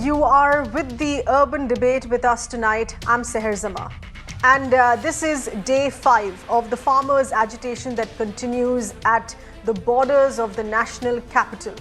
You are with the urban debate with us tonight. I'm Sahar Zaman. And this is day 5 of the farmers' agitation that continues at the borders of the national capital.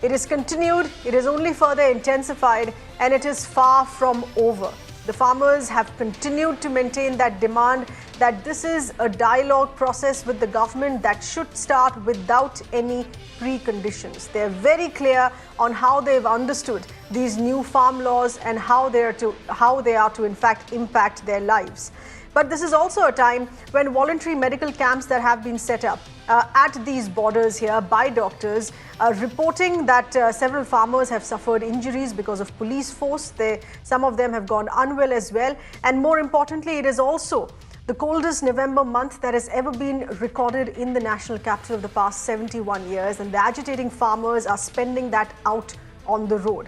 It is continued, it is only further intensified, and it is far from over. The farmers have continued to maintain that demand that this is a dialogue process with the government that should start without any preconditions. They're very clear on how they've understood these new farm laws and how they are to in fact impact their lives. But this is also a time when voluntary medical camps that have been set up at these borders here by doctors reporting that several farmers have suffered injuries because of police force. Some of them have gone unwell as well. And more importantly, it is also the coldest November month that has ever been recorded in the national capital of the past 71 years. And the agitating farmers are spending that out on the road.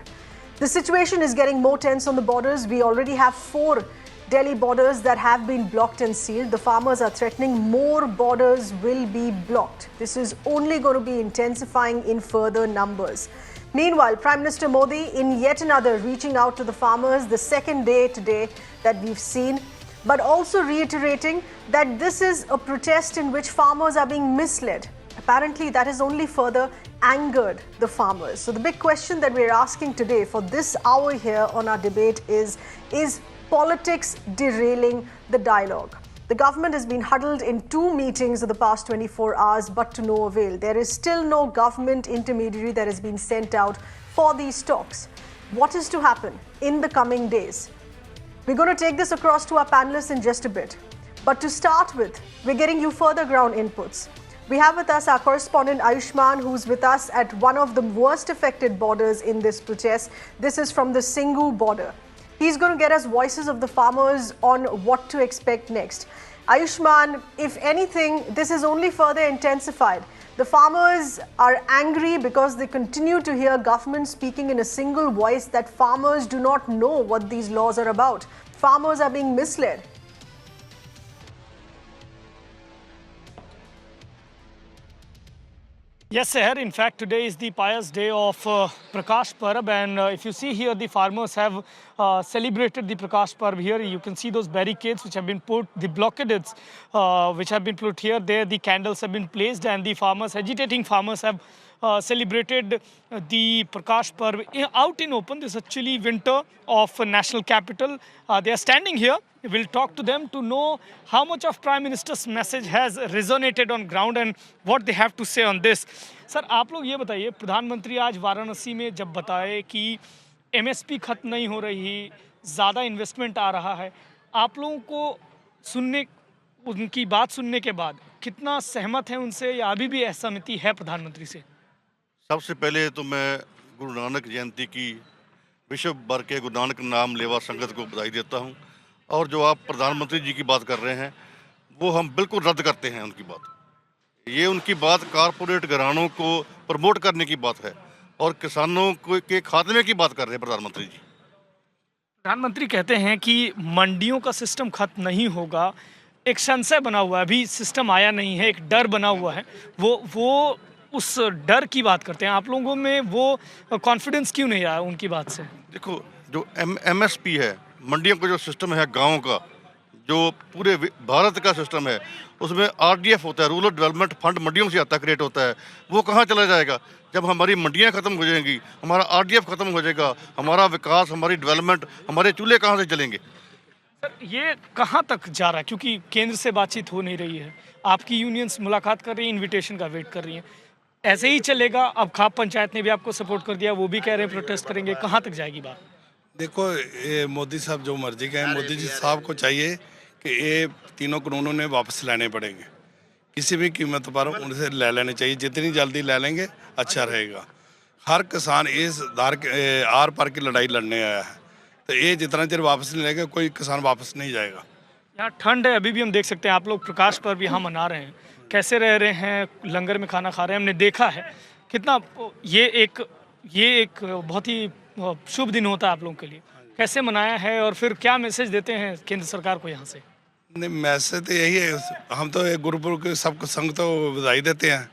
The situation is getting more tense on the borders. We already have 4 Delhi borders that have been blocked and sealed. The farmers are threatening more borders will be blocked. This is only going to be intensifying in further numbers. Meanwhile, Prime Minister Modi, in yet another reaching out to the farmers, the second day today that we've seen, but also reiterating that this is a protest in which farmers are being misled. Apparently, that has only further angered the farmers. So the big question that we're asking today for this hour here on our debate is politics derailing the dialogue? The government has been huddled in 2 meetings of the past 24 hours, but to no avail. There is still no government intermediary that has been sent out for these talks. What is to happen in the coming days? We're going to take this across to our panelists in just a bit. But to start with, we're getting you further ground inputs. We have with us our correspondent Ayushman, who's with us at one of the worst affected borders in this protest. This is from the Singhu border. He's going to get us voices of the farmers on what to expect next. Ayushman, if anything, this is only further intensified. The farmers are angry because they continue to hear government speaking in a single voice that farmers do not know what these laws are about. Farmers are being misled. Yes, Sahar. In fact, today is the pious day of Prakash Parab, and if you see here, the farmers have celebrated the Prakash Parab here. You can see those barricades which have been put, the blockades which have been put here. There, the candles have been placed, and the farmers, agitating farmers, have celebrated the Prakash Parab out in open. This is actually winter of national capital. They are standing here. We'll talk to them to know how much of Prime Minister's message has resonated on ground and what they have to say on this. Sir, आप लोग ये बताइए, प्रधानमंत्री आज वाराणसी में जब बताए कि MSP खत्म नहीं हो रही, ज़्यादा इन्वेस्टमेंट आ रहा है, आप लोगों को सुनने, उनकी बात सुनने के बाद कितना सहमत है उनसे या अभी भी असहमति है प्रधानमंत्री से? सबसे पहले तो मैं गुरु नानक जयंती की विश्व भर के गुरु नानक नाम लेवा संगत को बधाई देता हूं। और जो आप प्रधानमंत्री जी की बात कर रहे हैं वो हम बिल्कुल रद्द करते हैं उनकी बात। ये उनकी बात कारपोरेट घरानों को प्रमोट करने की बात है और किसानों के खात्मे की बात कर रहे हैं प्रधानमंत्री जी। प्रधानमंत्री कहते हैं कि मंडियों का सिस्टम खत्म नहीं होगा, एक संशय बना हुआ है, अभी सिस्टम आया नहीं है, एक डर बना हुआ है, वो उस डर की बात करते हैं। आप लोगों में वो कॉन्फिडेंस क्यों नहीं आया उनकी बात से? देखो, जो MSP है, मंडियों का जो सिस्टम है, गाँव का जो पूरे भारत का सिस्टम है, उसमें RDF होता है, रूरल डेवलपमेंट फंड मंडियों से आता क्रिएट होता है। वो कहाँ चला जाएगा जब हमारी मंडियाँ ख़त्म हो जाएंगी, हमारा RDF ख़त्म हो जाएगा, हमारा विकास, हमारी डेवलपमेंट, हमारे चूल्हे कहाँ से चलेंगे? सर, ये कहाँ तक जा रहा है? क्योंकि केंद्र से बातचीत हो नहीं रही है, आपकी यूनियंस मुलाकात कर रही है, इन्विटेशन का वेट कर रही है, ऐसे ही चलेगा? अब खाप पंचायत ने भी आपको सपोर्ट कर दिया, वो भी कह रहे हैं प्रोटेस्ट करेंगे, कहाँ तक जाएगी बात? देखो, ये मोदी साहब जो मर्जी कहें, मोदी जी साहब को चाहिए कि ये तीनों कानूनों ने वापस लाने पड़ेंगे, किसी भी कीमत पर उनसे ले लेने चाहिए। जितनी जल्दी ले लेंगे अच्छा रहेगा। हर किसान इस आर पार की लड़ाई लड़ने आया है, तो ये जितना देर वापस नहीं लेगा कोई किसान वापस नहीं जाएगा। यहाँ ठंड है, अभी भी हम देख सकते हैं, आप लोग प्रकाश पर्व यहाँ मना रहे हैं, कैसे रह रहे हैं, लंगर में खाना खा रहे हैं, हमने देखा है कितना ये एक बहुत ही शुभ दिन होता है आप लोगों के लिए। कैसे मनाया है और फिर क्या मैसेज देते हैं केंद्र सरकार को यहाँ से? नहीं, मैसेज तो यही है, हम तो गुरुपुर के सबको संग तो बधाई देते हैं,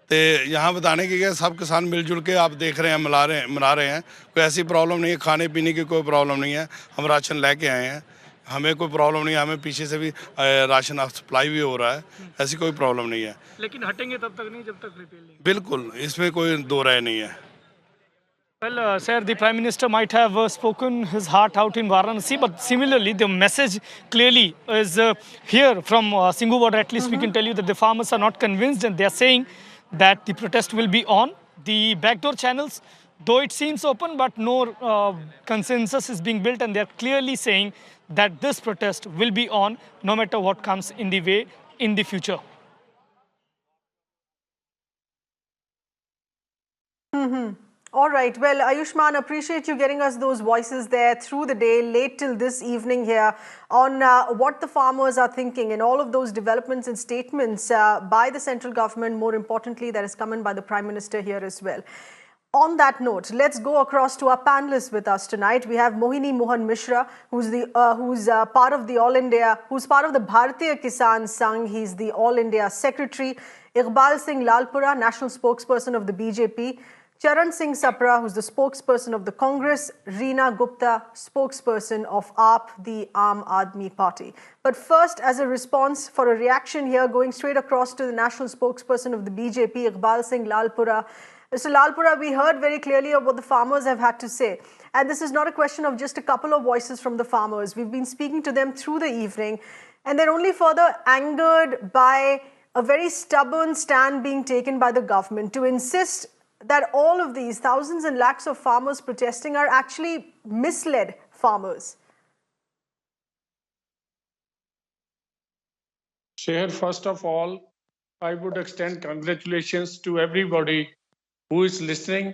तो यहाँ बताने की क्या सब किसान मिलजुल के आप देख रहे हैं मना रहे हैं। कोई ऐसी प्रॉब्लम नहीं है, खाने पीने की कोई प्रॉब्लम नहीं है। हम राशन लेके आए हैं, हमें कोई प्रॉब्लम नहीं है। हमें पीछे से भी राशन सप्लाई भी हो रहा है, ऐसी कोई प्रॉब्लम नहीं है। लेकिन हटेंगे तब तक नहीं जब तक रिपेयर नहीं। बिल्कुल, इसमें कोई दो राय नहीं है। Well, sir, the Prime Minister might have spoken his heart out in Varanasi, but similarly, the message clearly is here from Singhu border. At least we can tell you that the farmers are not convinced, and they are saying that the protest will be on. The backdoor channels, though it seems open, but no consensus is being built, and they are clearly saying that this protest will be on no matter what comes in the way in the future. All right. Well, Ayushman, appreciate you getting us those voices there through the day, late till this evening here, on what the farmers are thinking and all of those developments and statements by the central government, more importantly, that is coming by the Prime Minister here as well. On that note, let's go across to our panelists with us tonight. We have Mohini Mohan Mishra, who's part of the part of the Bharatiya Kisan Sangh. He's the All India Secretary. Iqbal Singh Lalpura, National Spokesperson of the BJP. Charan Singh Sapra, who's the spokesperson of the Congress. Reena Gupta, spokesperson of AAP, the Aam Aadmi Party. But first, as a response for a reaction here, going straight across to the national spokesperson of the BJP, Iqbal Singh Lalpura. Mr. Lalpura, we heard very clearly of what the farmers have had to say. And this is not a question of just a couple of voices from the farmers. We've been speaking to them through the evening, and they're only further angered by a very stubborn stand being taken by the government to insist that all of these thousands and lakhs of farmers protesting are actually misled farmers. Sahar, first of all, I would extend congratulations to everybody who is listening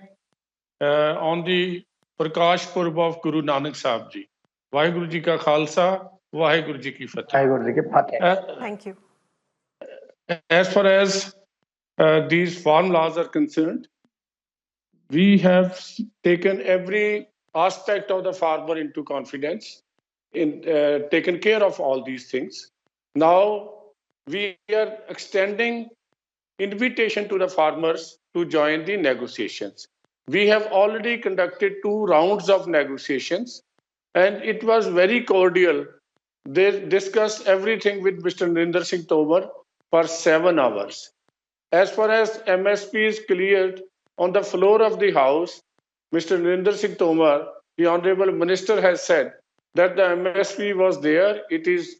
on the Prakash Purb of Guru Nanak Sahib Ji. Vaheguru Ji ka Khalsa, Vaheguru Ji ki Fateh. Vaheguru Ji ki Fateh. Thank you. As far as these farm laws are concerned, we have taken every aspect of the farmer into confidence, taken care of all these things. Now we are extending invitation to the farmers to join the negotiations. We have already conducted 2 rounds of negotiations, and it was very cordial. They discussed everything with Mr. Narendra Singh Tomar for 7 hours. As far as MSP is cleared, on the floor of the House, Mr. Narendra Singh Tomar, the Honorable Minister, has said that the MSP was there, it is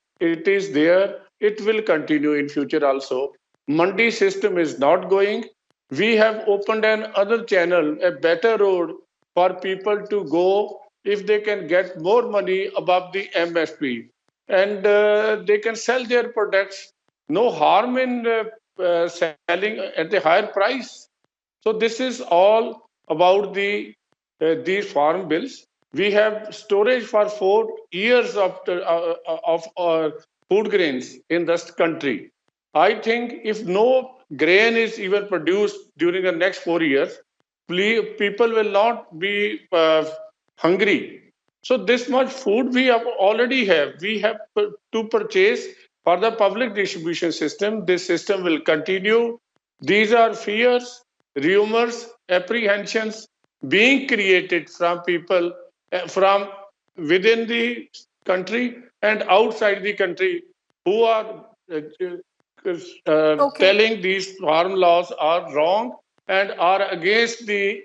there, it will continue in future also. Mandi system is not going. We have opened another channel, a better road for people to go if they can get more money above the MSP. And they can sell their products. No harm in selling at a higher price. So this is all about these farm bills. We have storage for 4 years of food grains in this country. I think if no grain is even produced during the next 4 years, people will not be hungry. So this much food we already have. We have to purchase for the public distribution system. This system will continue. These are fears, rumors, apprehensions being created from people from within the country and outside the country who are telling these farm laws are wrong and are against the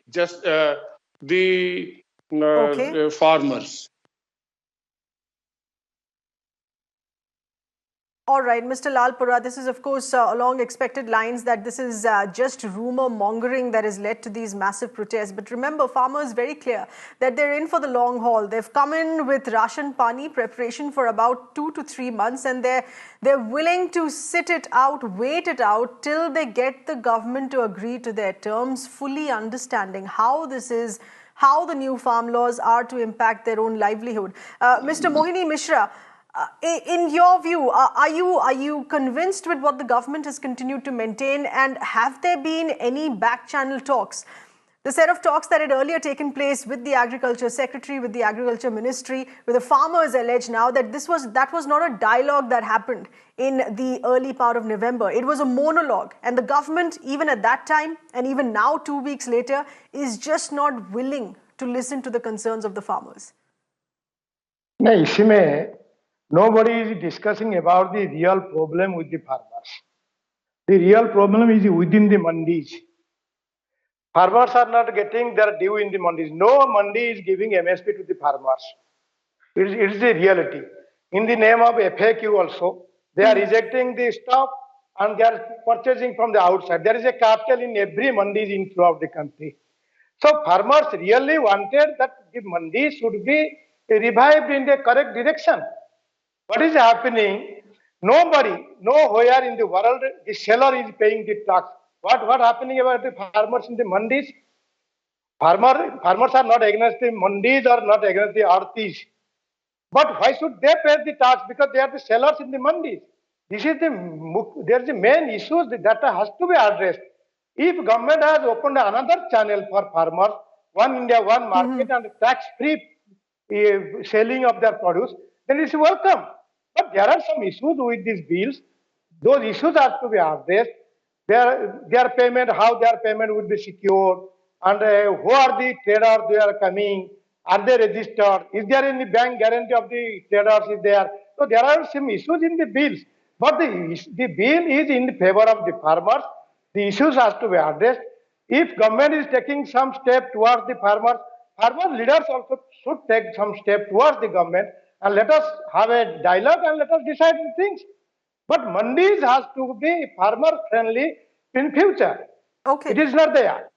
farmers. All right, Mr. Lalpura, this is of course along expected lines that this is just rumor mongering that has led to these massive protests. But remember, farmers very clear that they're in for the long haul. They've come in with ration pani preparation for about 2 to 3 months, and they're willing to sit it out, wait it out till they get the government to agree to their terms, fully understanding how the new farm laws are to impact their own livelihood. Mr. Mohini Mishra, in your view, are you convinced with what the government has continued to maintain, and have there been any back channel talks? The set of talks that had earlier taken place with the Agriculture Secretary, with the Agriculture Ministry, with the farmers allege now that that was not a dialogue that happened in the early part of November. It was a monologue. And the government, even at that time, and even now 2 weeks later, is just not willing to listen to the concerns of the farmers. No, इसमें nobody is discussing about the real problem with the farmers. The real problem is within the mandis. Farmers are not getting their due in the mandis. No mandi is giving MSP to the farmers. It's the reality. In the name of FAQ also, they are rejecting the stock and they are purchasing from the outside. There is a cartel in every mandis in throughout the country. So farmers really wanted that the mandi should be revived in the correct direction. What is happening? Nobody, nowhere in the world, the seller is paying the tax. What happening about the farmers in the mandis? Farmers are not against the mandis or not against the artis. But why should they pay the tax? Because they are the sellers in the mandis. This is there is the main issue that has to be addressed. If government has opened another channel for farmers, one India, one market, and tax-free selling of their produce, then it's welcome. But there are some issues with these bills. Those issues have to be addressed. Their payment, how their payment would be secured, and who are the traders they are coming, are they registered, is there any bank guarantee of the traders is there. So there are some issues in the bills, but the bill is in favor of the farmers. The issues have to be addressed. If government is taking some step towards the farmers, farmer leaders also should take some step towards the government, and let us have a dialogue and let us decide things. But mandis has to be farmer friendly in future. Okay. It is not there.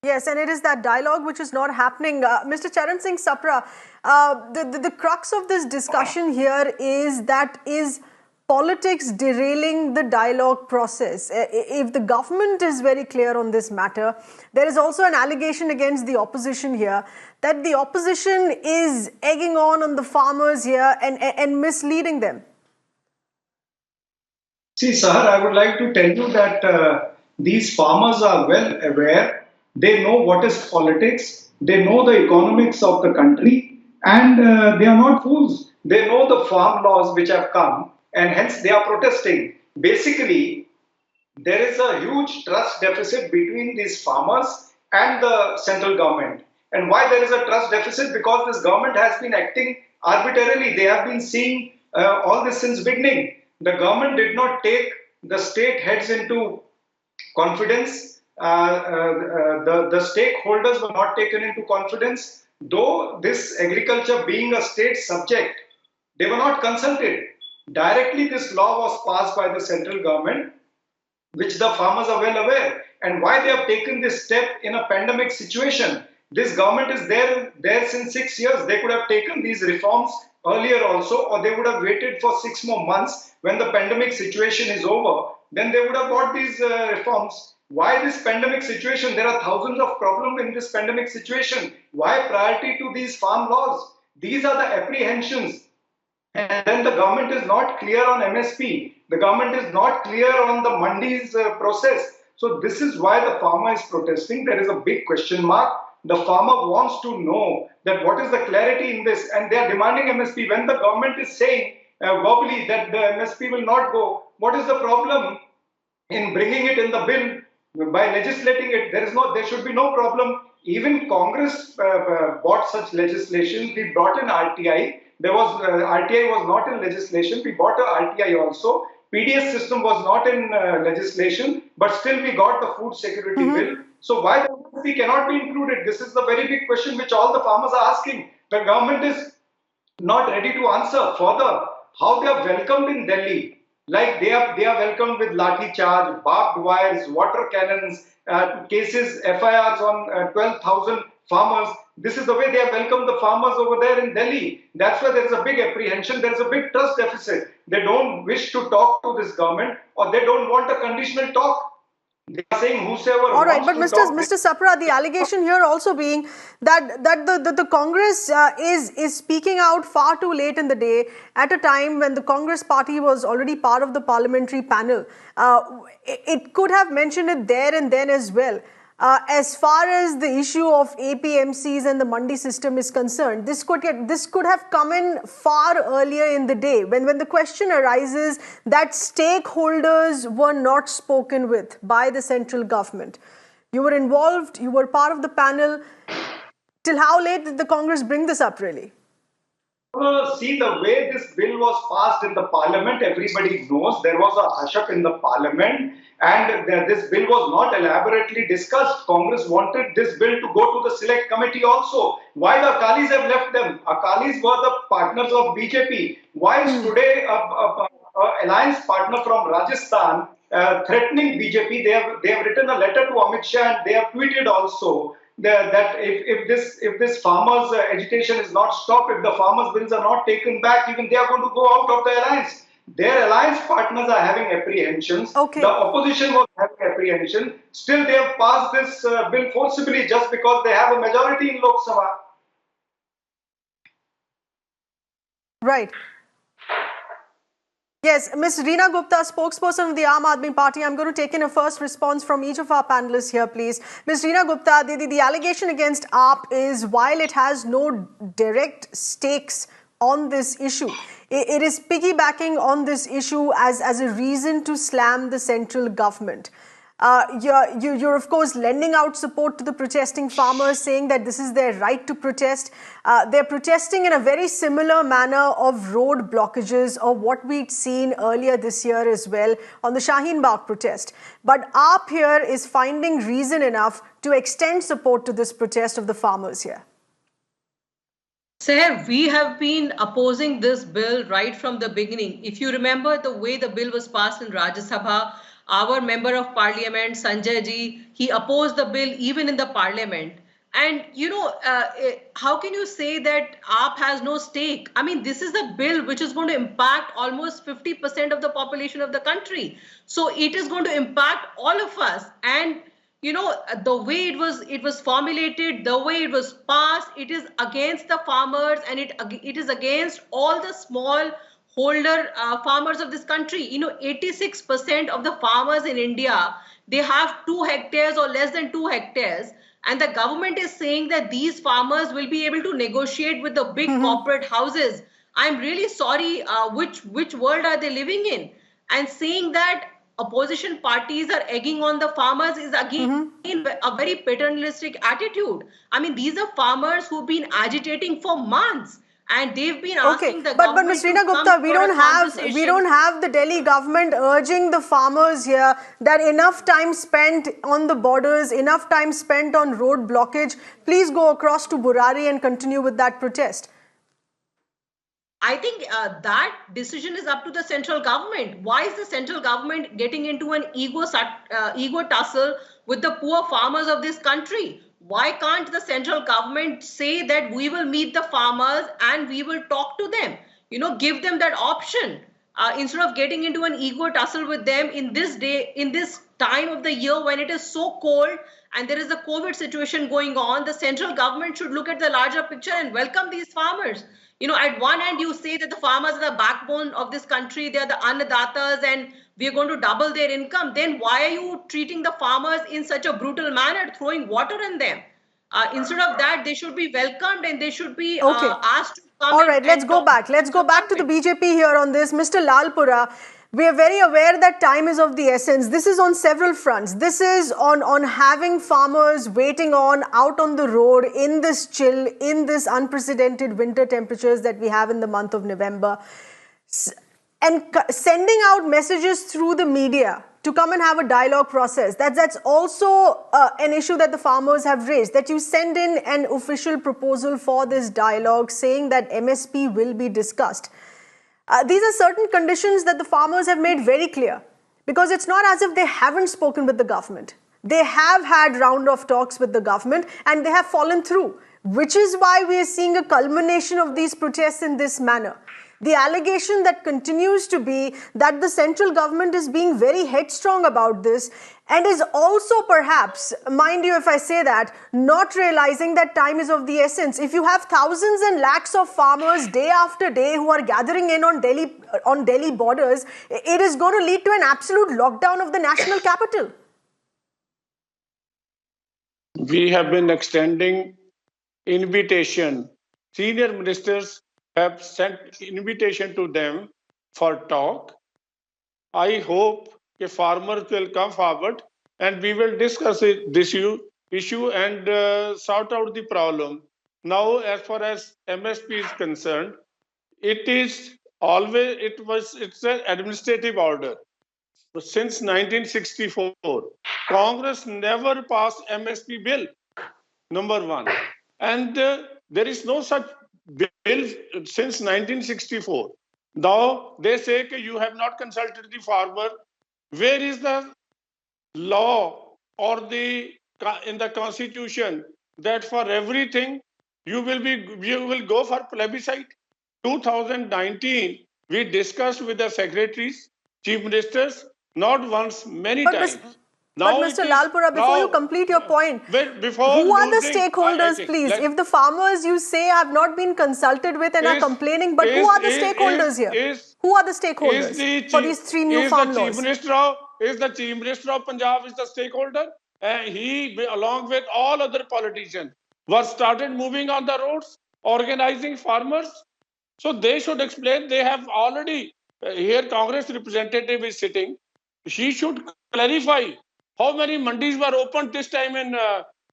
Yes, and it is that dialogue which is not happening. Mr. Charan Singh Sapra, the crux of this discussion here is that is politics derailing the dialogue process. If the government is very clear on this matter, there is also an allegation against the opposition here that the opposition is egging on the farmers here and misleading them. See, Sahar, I would like to tell you that these farmers are well aware. They know what is politics. They know the economics of the country, and they are not fools. They know the farm laws which have come, and hence they are protesting. Basically, there is a huge trust deficit between these farmers and the central government. And why there is a trust deficit? Because this government has been acting arbitrarily. They have been seeing all this since beginning. The government did not take the state heads into confidence. The stakeholders were not taken into confidence. Though this agriculture being a state subject, they were not consulted. Directly this law was passed by the central government, which the farmers are well aware. And why they have taken this step in a pandemic situation. This government is there since 6 years. They could have taken these reforms earlier also, or they would have waited for 6 more months when the pandemic situation is over. Then they would have got these reforms. Why this pandemic situation? There are thousands of problems in this pandemic situation. Why priority to these farm laws? These are the apprehensions. And then the government is not clear on MSP. The government is not clear on the mandis process. So this is why the farmer is protesting. There is a big question mark. The farmer wants to know that what is the clarity in this, and they are demanding MSP. When the government is saying verbally that the MSP will not go, what is the problem in bringing it in the bill? By legislating it, there should be no problem. Even Congress bought such legislation. We brought in RTI. RTI was not in legislation. We bought a RTI also. PDS system was not in legislation, but still we got the food security bill. So why the MSP cannot be included? This is the very big question which all the farmers are asking. The government is not ready to answer. Further, how they are welcomed in Delhi. Like they are welcomed with lathi charge, barbed wires, water cannons, cases, FIRs on 12,000 farmers. This is the way they have welcomed the farmers over there in Delhi. That's why there is a big apprehension. There is a big trust deficit. They don't wish to talk to this government, or they don't want a conditional talk. They are saying whosoever All right, wants but to talk. Mr. Sapra, the allegation here also being that the Congress is speaking out far too late in the day at a time when the Congress party was already part of the parliamentary panel. It could have mentioned it there and then as well. As far as the issue of APMCs and the Mandi system is concerned, this could have come in far earlier in the day when the question arises that stakeholders were not spoken with by the central government. You were involved, you were part of the panel. Till how late did the Congress bring this up, really? See, the way this bill was passed in the parliament, everybody knows there was a hush-up in the parliament, and this bill was not elaborately discussed. Congress wanted this bill to go to the select committee also. Why the Akalis have left them? Akalis were the partners of BJP. Why is today a alliance partner from Rajasthan threatening BJP? They have written a letter to Amit Shah and they have tweeted also that if this farmers agitation is not stopped, if the farmers bills are not taken back, even they are going to go out of the alliance. Their alliance partners are having apprehensions. Okay. The opposition was having apprehension. Still, they have passed this bill forcibly just because they have a majority in Lok Sabha. Right. Yes, Ms. Reena Gupta, spokesperson of the Aam Aadmi Party. I'm going to take in a first response from each of our panelists here, please. Ms. Reena Gupta, the allegation against AAP is while it has no direct stakes on this issue, it is piggybacking on this issue as a reason to slam the central government. You're of course lending out support to the protesting farmers, saying that this is their right to protest. They're protesting in a very similar manner of road blockages of what we'd seen earlier this year as well on the Shaheen Bagh protest. But AAP here is finding reason enough to extend support to this protest of the farmers here. Sahar, we have been opposing this bill right from the beginning. If you remember the way the bill was passed in Rajya Sabha, our member of parliament, Sanjay ji, he opposed the bill even in the parliament. And, you know, how can you say that AAP has no stake? I mean, this is a bill which is going to impact almost 50% of the population of the country. So it is going to impact all of us. And, you know, the way it was formulated, the way it was passed, it is against the farmers and it is against all the small holder farmers of this country. You know, 86% of the farmers in India, they have 2 hectares or less than 2 hectares. And the government is saying that these farmers will be able to negotiate with the big corporate houses. I'm really sorry, which world are they living in? And saying that opposition parties are egging on the farmers is again a very paternalistic attitude. I mean, these are farmers who've been agitating for months. And they've been asking the government. But Ms. Reena Gupta, we don't have the Delhi government urging the farmers here that enough time spent on the borders, enough time spent on road blockage. Please go across to Burari and continue with that protest. I think that decision is up to the central government. Why is the central government getting into an ego tussle with the poor farmers of this country? Why can't the central government say that we will meet the farmers and we will talk to them? You know, give them that option instead of getting into an ego tussle with them in this time of the year when it is so cold and there is a COVID situation going on. The central government should look at the larger picture and welcome these farmers. You know, at one end you say that the farmers are the backbone of this country, they are the annadatas and we are going to double their income. Then why are you treating the farmers in such a brutal manner, throwing water on them? Instead of that, they should be welcomed and they should be asked to come. All right, let's go back. Let's go back to the BJP here on this. Mr. Lalpura, we are very aware that time is of the essence. This is on several fronts. This is on having farmers waiting out on the road in this chill, in this unprecedented winter temperatures that we have in the month of November. And sending out messages through the media to come and have a dialogue process. That's also an issue that the farmers have raised, that you send in an official proposal for this dialogue saying that MSP will be discussed. These are certain conditions that the farmers have made very clear, because it's not as if they haven't spoken with the government. They have had round of talks with the government and they have fallen through, which is why we are seeing a culmination of these protests in this manner. The allegation that continues to be that the central government is being very headstrong about this and is also perhaps, mind you if I say that, not realizing that time is of the essence. If you have thousands and lakhs of farmers day after day who are gathering in on Delhi borders, it is going to lead to an absolute lockdown of the national capital. We have been extending invitation. Senior ministers have sent invitation to them for talk. I hope the farmers will come forward and we will discuss this issue and sort out the problem. Now, as far as MSP is concerned, it's an administrative order. Since 1964, Congress never passed MSP bill, number one. And there is no such bill since 1964. Now they say that you have not consulted the farmer. Where is the law or in the constitution that for everything you will go for plebiscite? 2019, we discussed with the secretaries, chief ministers, not once, many times. But Mr. Lalpura, before you complete your point, who are the stakeholders, please? If the farmers you say have not been consulted with and are complaining, but who are the stakeholders here? Who are the stakeholders for these three new farm laws? Is the Chief Minister of Punjab is the stakeholder? He, along with all other politicians, was started moving on the roads, organizing farmers. So they should explain. They have already, here Congress representative is sitting. She should clarify how many mandis were opened this time in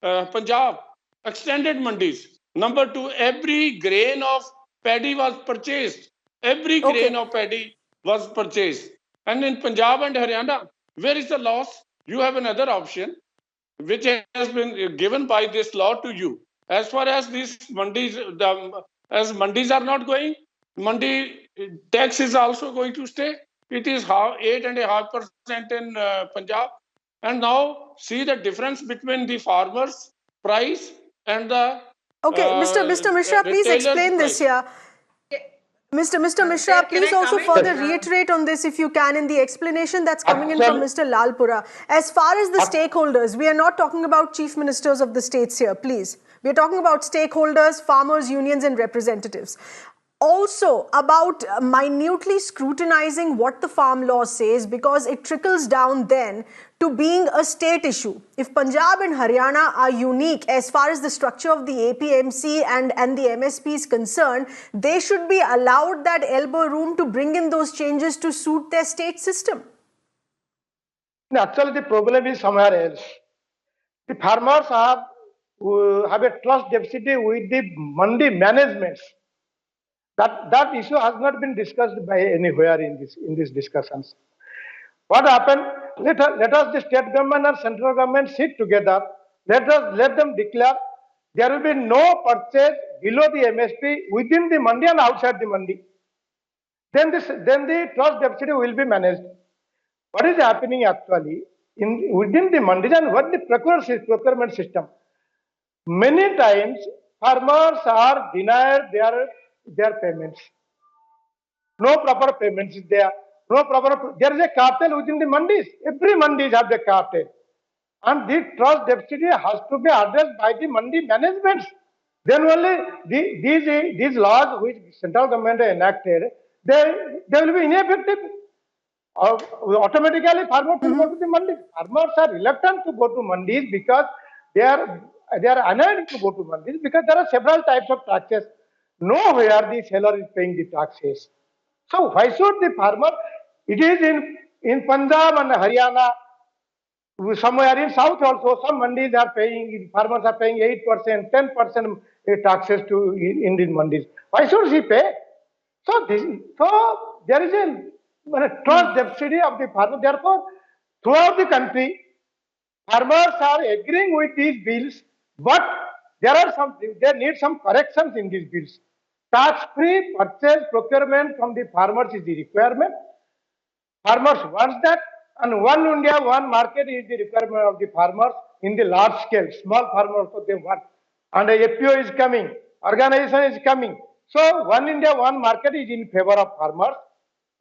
Punjab, extended mandis. Number two, every grain of paddy was purchased. Every grain of paddy was purchased. And in Punjab and Haryana, where is the loss? You have another option, which has been given by this law to you. As far as these mandis, as mandis are not going, mandi tax is also going to stay. It is 8.5% in Punjab. And now see the difference between the farmers' price and the Mr. Mishra, please explain this here. Mr. Mishra, please also further reiterate on this if you can in the explanation that's coming in from Mr. Lalpura. As far as the stakeholders, we are not talking about chief ministers of the states here, please. We are talking about stakeholders, farmers, unions and representatives. Also about minutely scrutinizing what the farm law says, because it trickles down then to being a state issue. If Punjab and Haryana are unique as far as the structure of the APMC and the MSP is concerned, they should be allowed that elbow room to bring in those changes to suit their state system. Actually, the problem is somewhere else. The farmers have a trust deficit with the mandi managements. That issue has not been discussed by anywhere in these discussions. What happened? Let us the state government and central government sit together. Let them declare there will be no purchase below the MSP within the mandi and outside the mandi. Then the trust deficit will be managed. What is happening actually within the mandis and what the procurement system? Many times farmers are denied their payments. No proper payments is there. There is a cartel within the mandis. Every mandis have the cartel. And this trust deficit has to be addressed by the mandi managements. Then only these laws which central government enacted, they will be ineffective. Automatically farmers will go to the mandis. Farmers are reluctant to go to mandis because they are unable to go to mandis because there are several types of taxes. Nowhere the seller is paying the taxes. So why should the farmer? It is in Punjab and Haryana, somewhere in South also, some mandis are paying, farmers are paying 8%, 10% taxes in the mandis. Why should he pay? So there is a trust deficit of the farmer. Therefore, throughout the country, farmers are agreeing with these bills, but there need some corrections in these bills. Tax-free purchase procurement from the farmers is the requirement. Farmers want that, and one India, one market is the requirement of the farmers in the large scale. Small farmers also they want. And a FPO is coming, organization is coming. So one India, one market is in favor of farmers.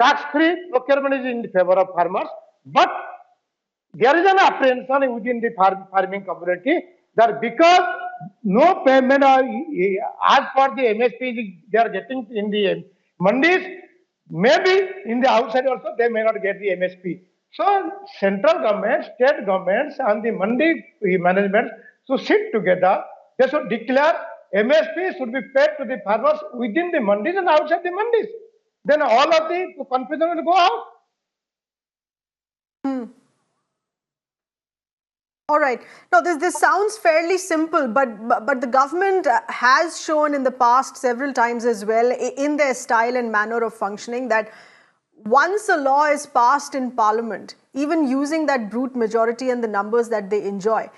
Tax-free procurement is in favor of farmers. But there is an apprehension within the farming community that because no payment as per the MSP they are getting in the mandis, maybe in the outside also they may not get the MSP. So central government, state governments and the mandi management should sit together. They should declare MSP should be paid to the farmers within the mandis and outside the mandis. Then all of the confusion will go out. All right. Now, this sounds fairly simple, but the government has shown in the past several times as well in their style and manner of functioning that once a law is passed in Parliament, even using that brute majority and the numbers that they enjoy,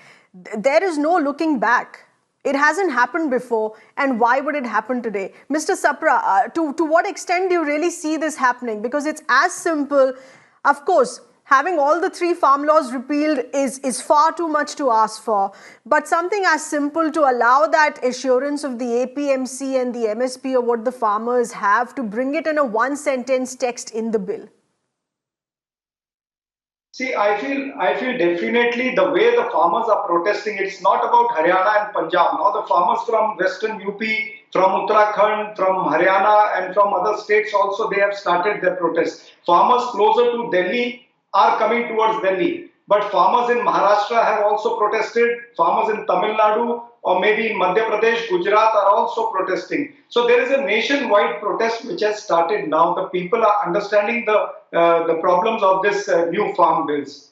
there is no looking back. It hasn't happened before, and why would it happen today? Mr. Sapra, to what extent do you really see this happening? Because it's as simple, of course, having all the 3 farm laws repealed is far too much to ask for. But something as simple to allow that assurance of the APMC and the MSP of what the farmers have to bring it in a one-sentence text in the bill. See, I feel definitely the way the farmers are protesting, it's not about Haryana and Punjab. Now the farmers from Western UP, from Uttarakhand, from Haryana and from other states also, they have started their protests. Farmers closer to Delhi are coming towards Delhi. But farmers in Maharashtra have also protested. Farmers in Tamil Nadu or maybe in Madhya Pradesh, Gujarat are also protesting. So there is a nationwide protest which has started now. The people are understanding the problems of this new farm bills.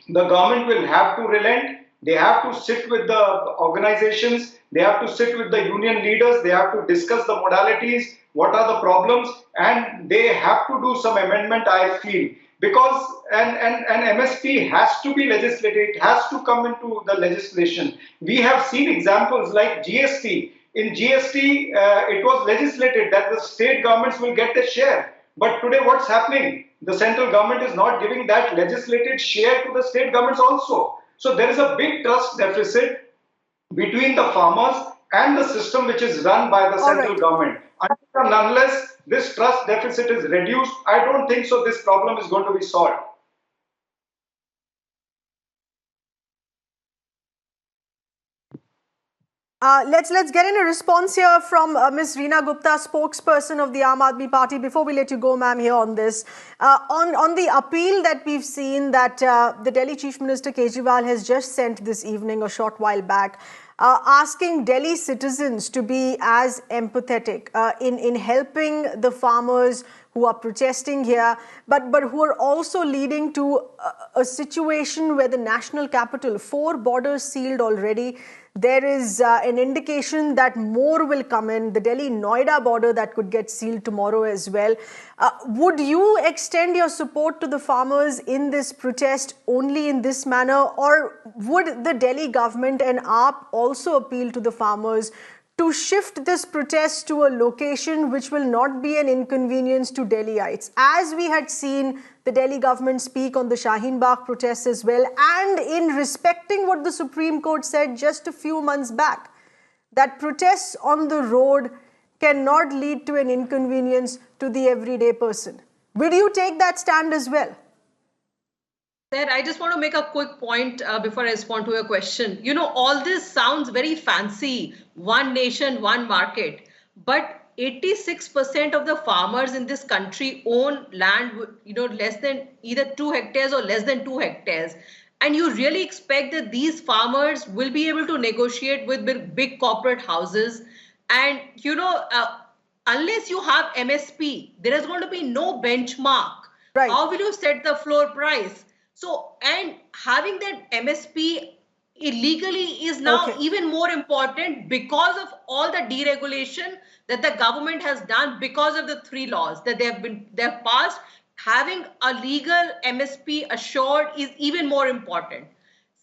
The government will have to relent. They have to sit with the organizations. They have to sit with the union leaders. They have to discuss the modalities. What are the problems? And they have to do some amendment, I feel. Because an MSP has to be legislated, it has to come into the legislation. We have seen examples like GST. In GST, it was legislated that the state governments will get a share. But today what's happening? The central government is not giving that legislated share to the state governments also. So there is a big trust deficit between the farmers and the system which is run by the central government. Until and unless this trust deficit is reduced, I don't think so this problem is going to be solved. Let's get in a response here from Ms. Reena Gupta, spokesperson of the Aam Aadmi Party. Before we let you go, ma'am, here on this, on the appeal that we've seen that the Delhi Chief Minister Kejriwal has just sent this evening, a short while back, asking Delhi citizens to be as empathetic in helping the farmers who are protesting here, but who are also leading to a situation where the national capital, 4 borders sealed already. There is an indication that more will come in, the Delhi-Noida border that could get sealed tomorrow as well. Would you extend your support to the farmers in this protest only in this manner, or would the Delhi government and AAP also appeal to the farmers to shift this protest to a location which will not be an inconvenience to Delhiites, as we had seen the Delhi government speak on the Shaheen Bagh protests as well, and in respecting what the Supreme Court said just a few months back, that protests on the road cannot lead to an inconvenience to the everyday person. Will you take that stand as well? Sir, I just want to make a quick point before I respond to your question. You know, all this sounds very fancy, one nation, one market, but 86% of the farmers in this country own land, less than either 2 hectares or less than 2 hectares. And you really expect that these farmers will be able to negotiate with big corporate houses. And, unless you have MSP, there is going to be no benchmark. Right. How will you set the floor price? So, and having that MSP illegally is now even more important because of all the deregulation that the government has done because of the 3 laws that they've passed. Having a legal MSP assured is even more important.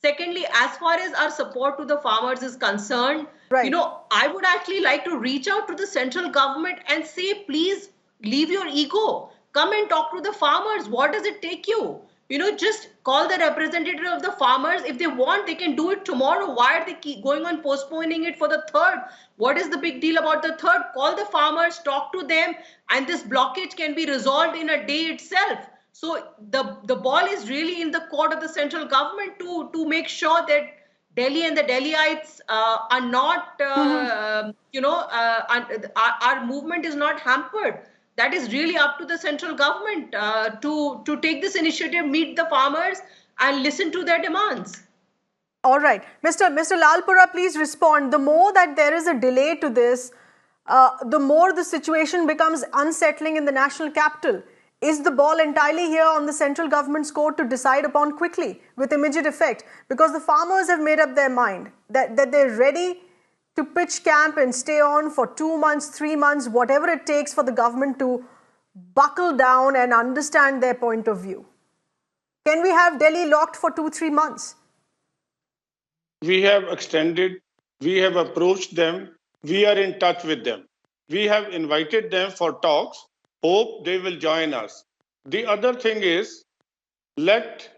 Secondly, as far as our support to the farmers is concerned, I would actually like to reach out to the central government and say, please leave your ego. Come and talk to the farmers. What does it take you? just call the representative of the farmers. If they want, they can do it tomorrow. Why are they keep going on postponing it for the 3rd? What is the big deal about the 3rd? Call the farmers, talk to them, and this blockage can be resolved in a day itself. So the ball is really in the court of the central government to make sure that Delhi and the Delhiites are not, our movement is not hampered. That is really up to the central government to take this initiative, meet the farmers, and listen to their demands. All right. Mr. Lalpura, please respond. The more that there is a delay to this, the more the situation becomes unsettling in the national capital. Is the ball entirely here on the central government's court to decide upon quickly with immediate effect? Because the farmers have made up their mind that they're ready to pitch camp and stay on for 2 months, 3 months, whatever it takes for the government to buckle down and understand their point of view. Can we have Delhi locked for 2-3 months? We have extended, we have approached them, we are in touch with them. We have invited them for talks. Hope they will join us. The other thing is, let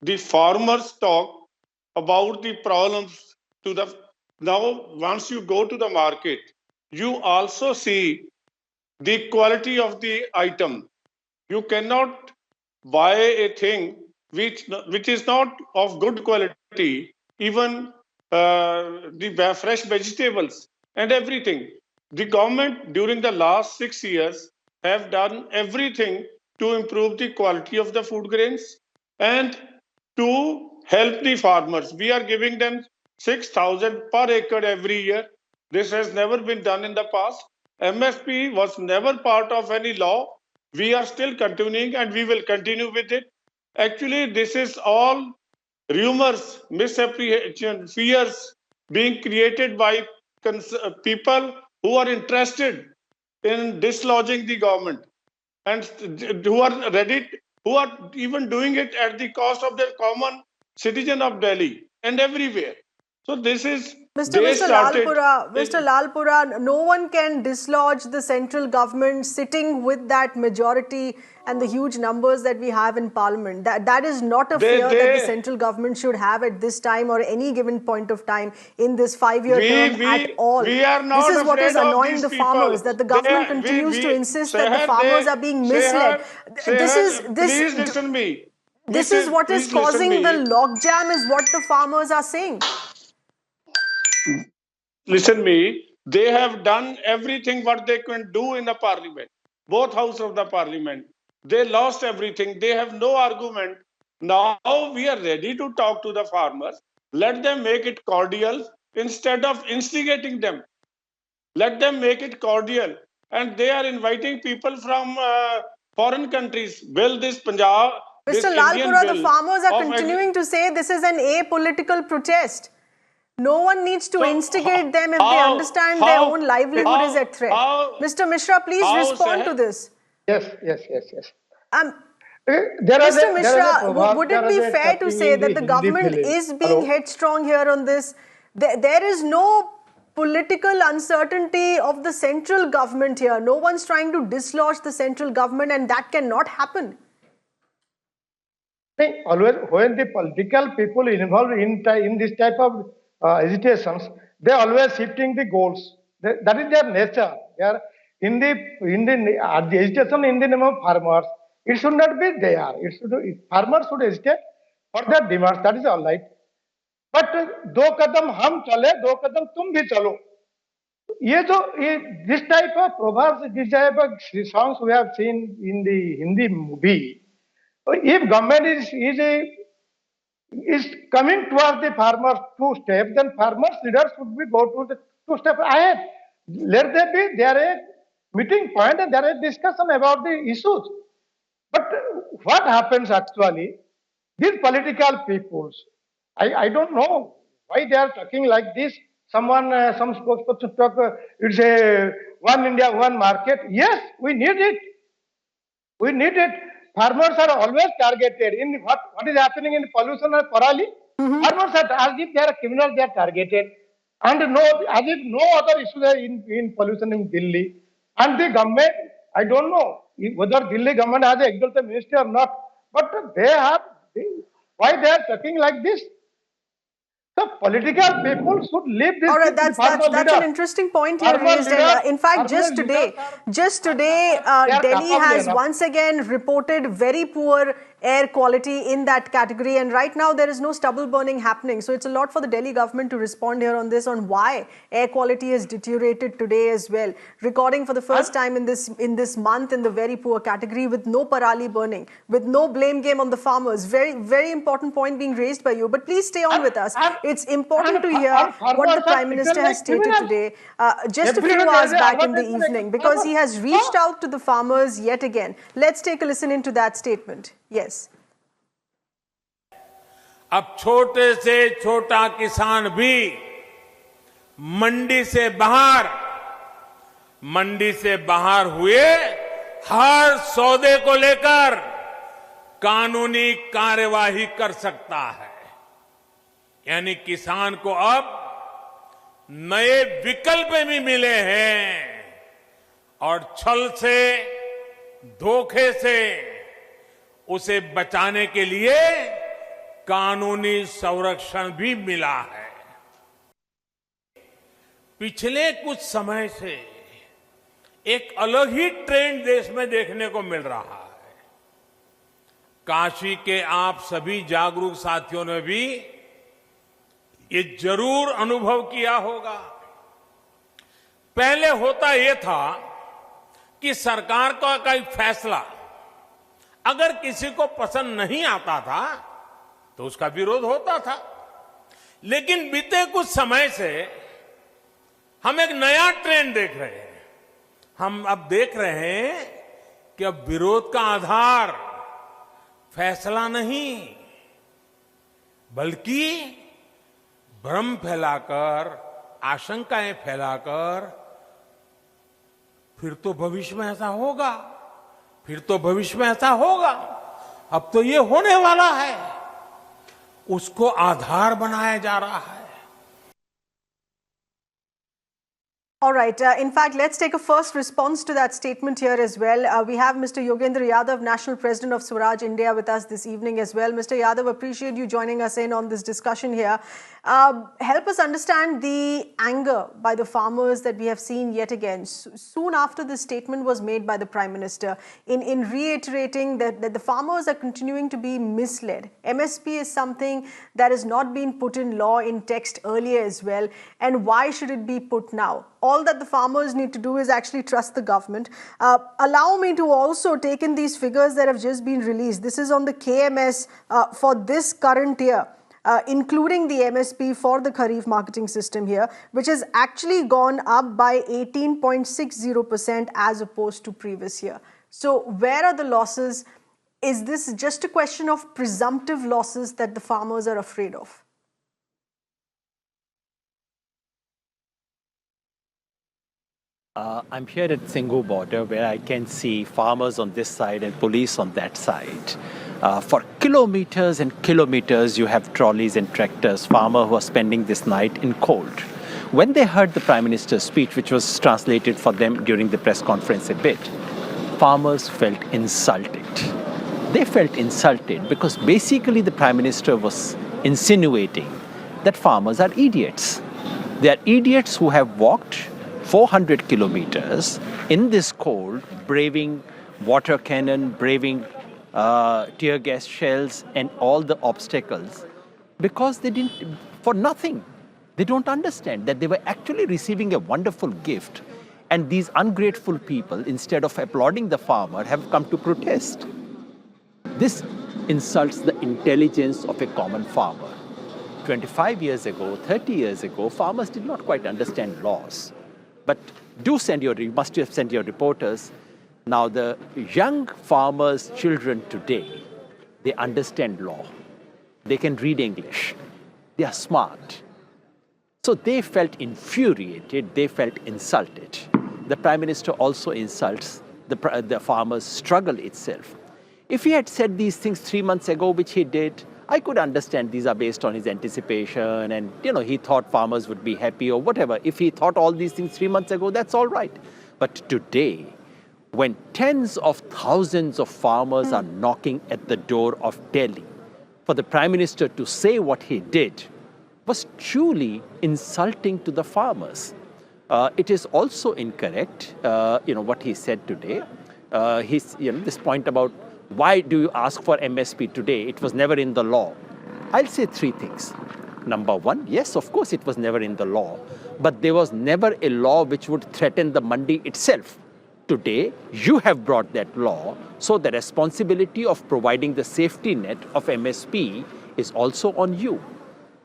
the farmers talk about the problems to the. Now, once you go to the market, you also see the quality of the item. You cannot buy a thing which is not of good quality, even the fresh vegetables and everything. The government during the last 6 years have done everything to improve the quality of the food grains and to help the farmers. We are giving them 6,000 per acre every year. This has never been done in the past. MSP was never part of any law. We are still continuing and we will continue with it. Actually, this is all rumors, misapprehension, fears being created by people who are interested in dislodging the government and who are ready, who are even doing it at the cost of the common citizen of Delhi and everywhere. So this is Mr. Lalpura, no one can dislodge the central government sitting with that majority and the huge numbers that we have in parliament. That is not a fear that the central government should have at this time or any given point of time in this 5-year term at all. We are not this is what is annoying the people. farmers, that the government continues to insist that the farmers are being misled. Please listen to me. This is what is causing the logjam, is what the farmers are saying. Listen me, they have done everything what they can do in the parliament, both houses of the parliament. They lost everything. They have no argument. Now we are ready to talk to the farmers. Let them make it cordial instead of instigating them. Let them make it cordial. And they are inviting people from foreign countries. Will this Punjab, Mr. Lalpura, the farmers are continuing to say this is an apolitical protest. No one needs to instigate them if they understand their own livelihood is at threat. Mr. Mishra, please respond to this. Yes. Mr. Mishra, would it be fair to say that the government is being headstrong here on this? There is no political uncertainty of the central government here. No one's trying to dislodge the central government, and that cannot happen. Always, when the political people involved in this type of agitations, they are always shifting the goals. That is their nature. They are the agitation in the name of farmers. It should not be there. Farmers should agitate for their demands. That is all right. But दो कदम हम चले, दो कदम तुम भी चलो. This type of proverbs, this type of songs we have seen in the Hindi movie. If government is coming towards the farmers 2 steps, then farmers leaders should be go to the 2 steps ahead. Let there a meeting point and there is discussion about the issues. But what happens actually? These political peoples, I don't know why they are talking like this. Some spokesperson talk, it's a one India, one market. Yes, we need it. We need it. Farmers are always targeted. In what is happening in pollution or Parali? Farmers are, as if they are criminals, they are targeted. And as if no other issues are in pollution in Delhi. And the government, I don't know whether Delhi government has an executive minister or not. But why they are talking like this? The political people should leave this All right, thing to the farmer that's an leaders. interesting point you Farmer raised, and in fact, farmer leaders just are today, they are Delhi capable has enough. once again reported very poor air quality in that category, and right now there is no stubble burning happening. So it's a lot for the Delhi government to respond here on this, on why air quality has deteriorated today as well. Recording for the first time in this month in the very poor category, with no parali burning, with no blame game on the farmers. Very important point being raised by you. But please stay on with us. It's important to hear what the Prime Minister has stated today, just a few hours back in the evening, because he has reached out to the farmers yet again. Let's take a listen into that statement. Yes. अब छोटे से छोटा किसान भी मंडी से बाहर हुए हर सौदे को लेकर कानूनी कार्यवाही कर सकता है। यानी किसान को अब नए विकल्प भी मिले हैं और छल से, धोखे से उसे बचाने के लिए कानूनी संरक्षण भी मिला है। पिछले कुछ समय से एक अलग ही ट्रेंड देश में देखने को मिल रहा है। काशी के आप सभी जागरूक साथियों ने भी ये जरूर अनुभव किया होगा। पहले होता यह था कि सरकार का कोई फैसला अगर किसी को पसंद नहीं आता था तो उसका विरोध होता था, लेकिन बीते कुछ समय से हम एक नया ट्रेंड देख रहे हैं। हम अब देख रहे हैं कि अब विरोध का आधार फैसला नहीं, बल्कि भ्रम फैलाकर, आशंकाएं फैलाकर फिर तो भविष्य में ऐसा होगा, अब तो ये होने वाला है, उसको आधार बनाया जा रहा है। All right. In fact, let's take a first response to that statement here as well. We have Mr. Yogendra Yadav, National President of Swaraj India, with us this evening as well. Mr. Yadav, appreciate you joining us in on this discussion here. Help us understand the anger by the farmers that we have seen yet again, soon after this statement was made by the Prime Minister, in reiterating that the farmers are continuing to be misled. MSP is something that has not been put in law in text earlier as well. And why should it be put now? All that the farmers need to do is actually trust the government. Allow me to also take in these figures that have just been released. This is on the KMS for this current year, including the MSP for the Kharif marketing system here, which has actually gone up by 18.60% as opposed to previous year. So where are the losses? Is this just a question of presumptive losses that the farmers are afraid of? I'm here at Singhu border, where I can see farmers on this side and police on that side. For kilometers and kilometers, you have trolleys and tractors, farmers who are spending this night in cold. When they heard the Prime Minister's speech, which was translated for them during the press conference a bit, farmers felt insulted. They felt insulted because basically the Prime Minister was insinuating that farmers are idiots. They are idiots who have walked 400 kilometers in this cold, braving water cannon, braving tear gas shells and all the obstacles, because they didn't, for nothing. They don't understand that they were actually receiving a wonderful gift, and these ungrateful people, instead of applauding the farmer, have come to protest. This insults the intelligence of a common farmer. 25 years ago, 30 years ago, farmers did not quite understand laws. But you must have sent your reporters. Now the young farmers' children today, they understand law. They can read English. They are smart. So they felt infuriated, they felt insulted. The Prime Minister also insults the farmers' struggle itself. If he had said these things 3 months ago, which he did, I could understand these are based on his anticipation and, he thought farmers would be happy or whatever. If he thought all these things 3 months ago, that's all right. But today, when tens of thousands of farmers are knocking at the door of Delhi. For the Prime Minister to say what he did was truly insulting to the farmers. It is also incorrect, what he said today. This point about why do you ask for MSP today? It was never in the law. I'll say three things. Number one, yes, of course, it was never in the law, but there was never a law which would threaten the mandi itself. Today, you have brought that law, so the responsibility of providing the safety net of MSP is also on you.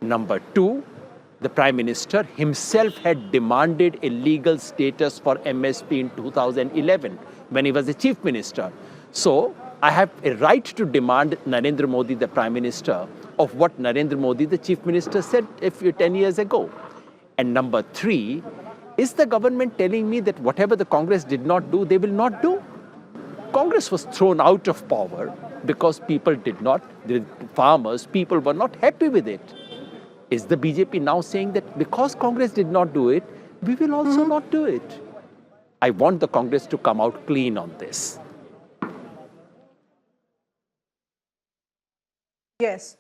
Number two, the Prime Minister himself had demanded a legal status for MSP in 2011 when he was the Chief Minister. So, I have a right to demand Narendra Modi, the Prime Minister, of what Narendra Modi, the Chief Minister, said 10 years ago. And number three, is the government telling me that whatever the Congress did not do, they will not do? Congress was thrown out of power because the farmers, people were not happy with it. Is the BJP now saying that because Congress did not do it, we will also not do it? I want the Congress to come out clean on this. Yes.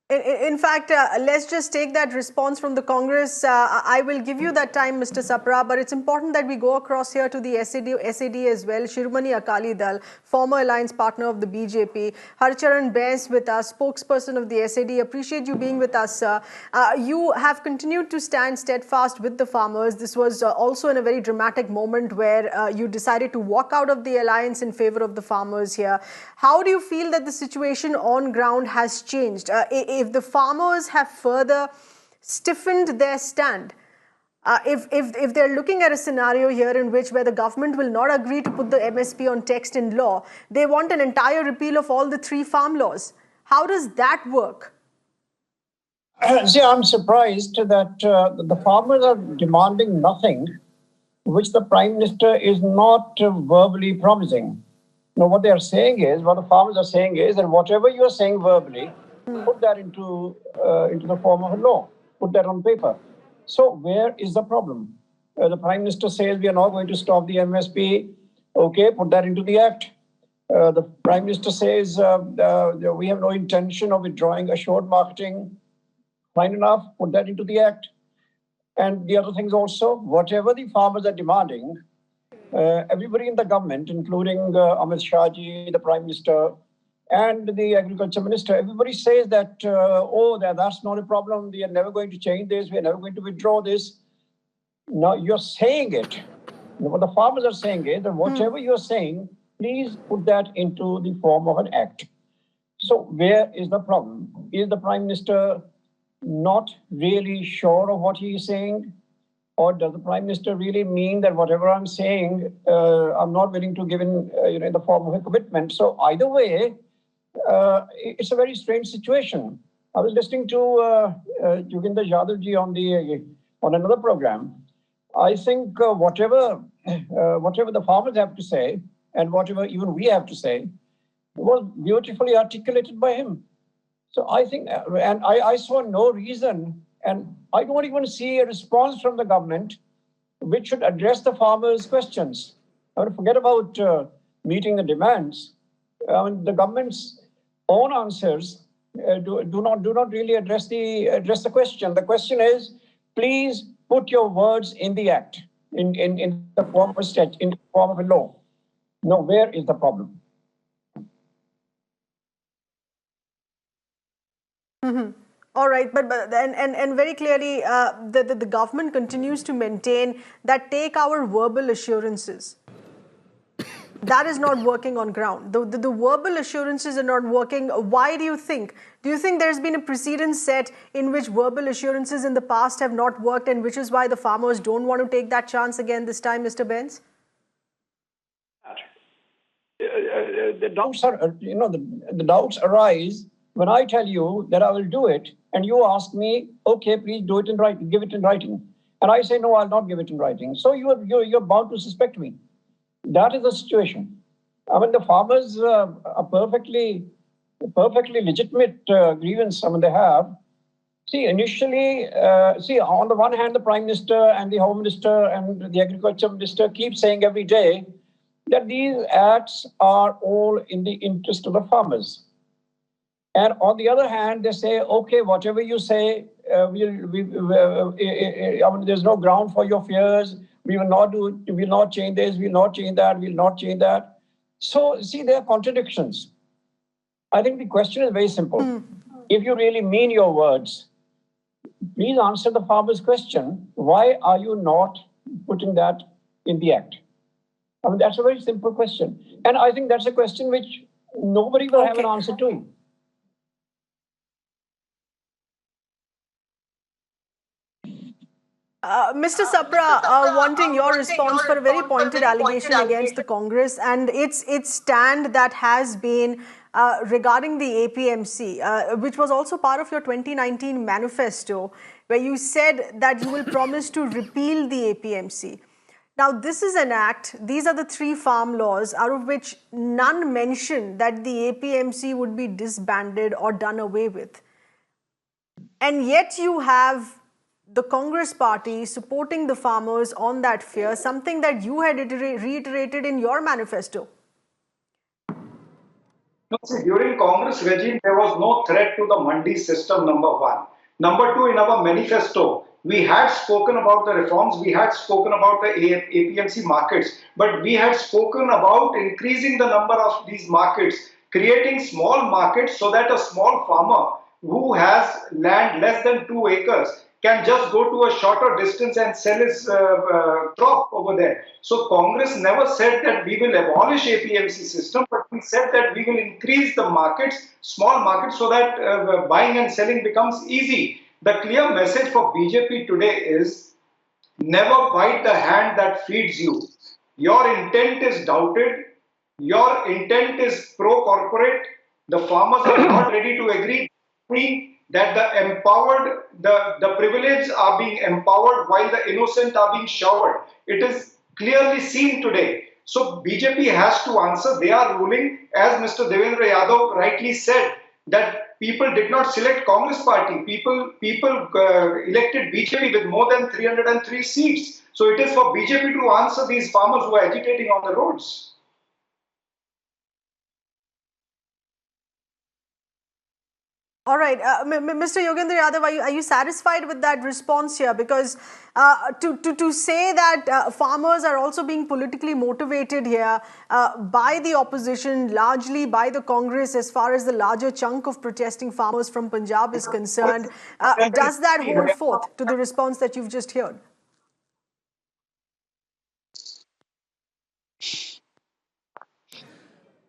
In fact, let's just take that response from the Congress. I will give you that time, Mr. Sapra, but it's important that we go across here to the SAD as well. Shiromani Akali Dal, former alliance partner of the BJP. Harcharan Bains with us, spokesperson of the SAD. Appreciate you being with us, sir. You have continued to stand steadfast with the farmers. This was also in a very dramatic moment where you decided to walk out of the alliance in favor of the farmers here. How do you feel that the situation on ground has changed? If the farmers have further stiffened their stand, if they're looking at a scenario here in which where the government will not agree to put the MSP on text in law, they want an entire repeal of all the 3 farm laws. How does that work? See, I'm surprised that the farmers are demanding nothing which the Prime Minister is not verbally promising. No, what the farmers are saying is that whatever you are saying verbally, put that into the form of a law, put that on paper. So where is the problem? The Prime Minister says we are not going to stop the MSP. Okay, put that into the act. The Prime Minister says we have no intention of withdrawing assured marketing. Fine enough, put that into the act. And the other things also, whatever the farmers are demanding, everybody in the government, including Amit Shah ji, the Prime Minister, and the Agriculture Minister, everybody says that, that's not a problem. We are never going to change this. We are never going to withdraw this. Now you're saying it. What the farmers are saying is that whatever you're saying, please put that into the form of an act. So where is the problem? Is the Prime Minister not really sure of what he is saying? Or does the Prime Minister really mean that whatever I'm saying, I'm not willing to give in the form of a commitment? So either way, it's a very strange situation. I was listening to Joginder Yadav ji on another program. I think whatever the farmers have to say and whatever even we have to say was beautifully articulated by him. So I think, and I saw no reason, and I don't even see a response from the government which should address the farmers' questions. I mean, forget about meeting the demands. The government's own answers do not really address the question. The question is, please put your words in the act, in the form of a statute, in the form of a law. No, where is the problem? All right, but very clearly, the government continues to maintain that take our verbal assurances. That is not working on ground. The verbal assurances are not working. Why do you think? Do you think there's been a precedent set in which verbal assurances in the past have not worked, and which is why the farmers don't want to take that chance again this time, Mr. Bains? The doubts are, the doubts arise when I tell you that I will do it, and you ask me, okay, please do it in writing, give it in writing, and I say no, I'll not give it in writing. So you're bound to suspect me. That is the situation. I mean, the farmers are perfectly legitimate grievance. I mean, they have. See, initially, on the one hand, the Prime Minister and the Home Minister and the Agriculture Minister keep saying every day that these acts are all in the interest of the farmers. And on the other hand, they say, okay, whatever you say, there's no ground for your fears. We will not do, we will not change this, we will not change that, we will not change that. So, see, there are contradictions. I think the question is very simple. If you really mean your words, please answer the farmer's question. Why are you not putting that in the act? I mean, that's a very simple question. And I think that's a question which nobody will have an answer to. Mr. Sapra, wanting your response for a very pointed allegation against the Congress and its stand that has been regarding the APMC, which was also part of your 2019 manifesto, where you said that you will promise to repeal the APMC. Now, this is an act. These are the 3 farm laws, out of which none mention that the APMC would be disbanded or done away with. And yet you have the Congress party supporting the farmers on that fear, something that you had reiterated in your manifesto. No, see, during Congress regime, there was no threat to the mandi system, number one. Number two, in our manifesto, we had spoken about the reforms, we had spoken about the APMC markets, but we had spoken about increasing the number of these markets, creating small markets so that a small farmer who has land less than 2 acres can just go to a shorter distance and sell his crop over there. So Congress never said that we will abolish APMC system, but we said that we will increase the markets, small markets, so that buying and selling becomes easy. The clear message for BJP today is never bite the hand that feeds you. Your intent is doubted. Your intent is pro-corporate. The farmers are not ready to agree that the empowered, the privileged are being empowered while the innocent are being showered. It is clearly seen today. So BJP has to answer. They are ruling, as Mr. Devendra Yadav rightly said, that people did not select Congress party. People elected BJP with more than 303 seats. So it is for BJP to answer these farmers who are agitating on the roads. All right, Mr. Yogendra Yadav, are you satisfied with that response here? Because to say that farmers are also being politically motivated here by the opposition, largely by the Congress, as far as the larger chunk of protesting farmers from Punjab is concerned, does that hold forth to the response that you've just heard?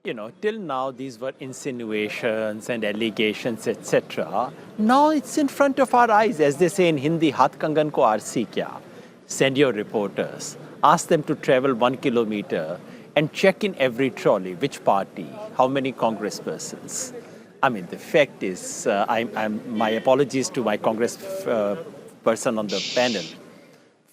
You know, till now these were insinuations and allegations, etc. Now it's in front of our eyes, as they say in Hindi, "Haath kangan ko aarsi kya?" Send your reporters, ask them to travel 1 kilometer and check in every trolley which party, how many congresspersons. I mean, the fact is, my apologies to my Congress person on the panel.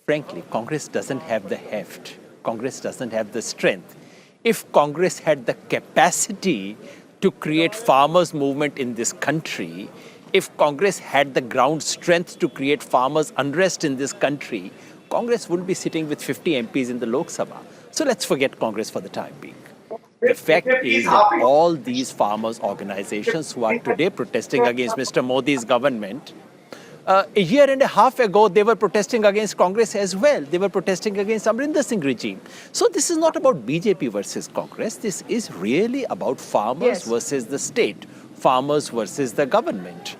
Frankly, Congress doesn't have the heft. Congress doesn't have the strength. If Congress had the capacity to create farmers' movement in this country, if Congress had the ground strength to create farmers' unrest in this country, Congress wouldn't be sitting with 50 MPs in the Lok Sabha. So let's forget Congress for the time being. The fact is that all these farmers' organizations who are today protesting against Mr. Modi's government, a year and a half ago, they were protesting against Congress as well. They were protesting against Amrinder Singh regime. So this is not about BJP versus Congress. This is really about farmers versus the state, farmers versus the government.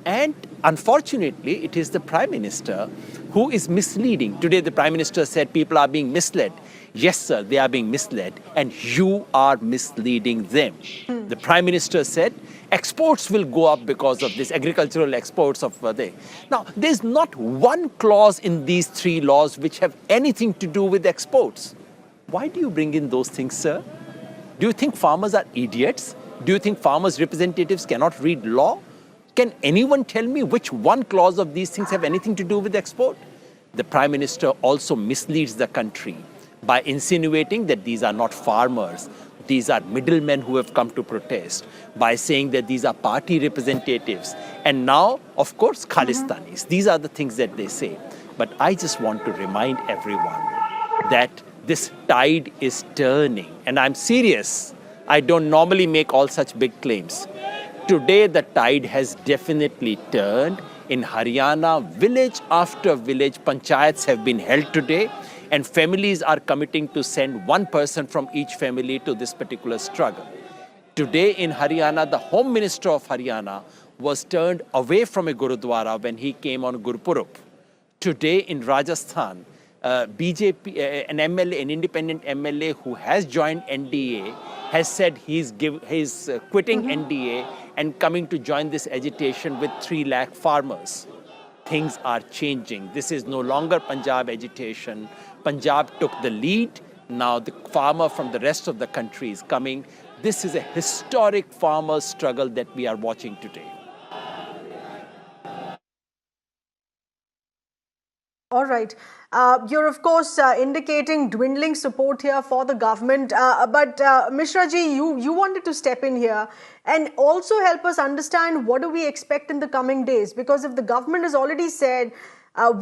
And unfortunately, it is the Prime Minister who is misleading. Today, the Prime Minister said people are being misled. Yes, sir, they are being misled, and you are misleading them. The Prime Minister said exports will go up because of this, agricultural exports of Now, there's not one clause in these 3 laws which have anything to do with exports. Why do you bring in those things, sir? Do you think farmers are idiots? Do you think farmers' representatives cannot read law? Can anyone tell me which one clause of these things have anything to do with export? The Prime Minister also misleads the country by insinuating that these are not farmers, these are middlemen who have come to protest, by saying that these are party representatives. And now, of course, Khalistanis. These are the things that they say. But I just want to remind everyone that this tide is turning. And I'm serious. I don't normally make all such big claims. Today, the tide has definitely turned. In Haryana, village after village, panchayats have been held today, and families are committing to send one person from each family to this particular struggle. Today in Haryana, the Home Minister of Haryana was turned away from a Gurudwara when he came on Gurpurab. Today in Rajasthan, BJP, an MLA, an independent MLA who has joined NDA, has said he's quitting NDA and coming to join this agitation with 3 lakh farmers. Things are changing. This is no longer Punjab agitation. Punjab took the lead. Now the farmer from the rest of the country is coming. This is a historic farmer struggle that we are watching today. All right. You're, of course, indicating dwindling support here for the government. But Mishra ji, you wanted to step in here and also help us understand what do we expect in the coming days? Because if the government has already said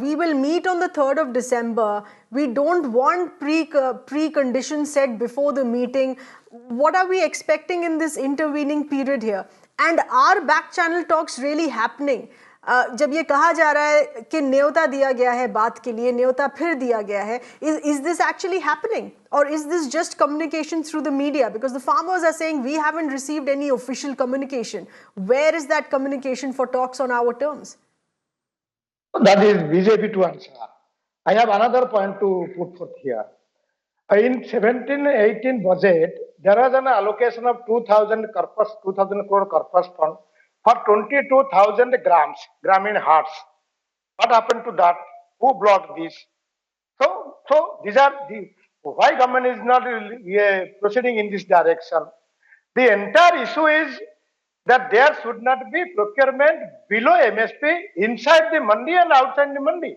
we will meet on the 3rd of December, we don't want preconditions set before the meeting. What are we expecting in this intervening period here? And are back channel talks really happening? जब ये कहा जा रहा है कि न्योता दिया गया है बात के लिए, न्योता फिर दिया गया है, is this actually happening? Or is this just communication through the media? Because the farmers are saying we haven't received any official communication. Where is that communication for talks on our terms? That is BJP to answer. I have another point to put forth here. In 17-18 budget, there was an allocation of 2,000 crore corpus fund for 22,000 Gramin hearts. What happened to that? Who blocked this? So these are the why government is not proceeding in this direction. The entire issue is that there should not be procurement below MSP inside the mandi and outside the mandi.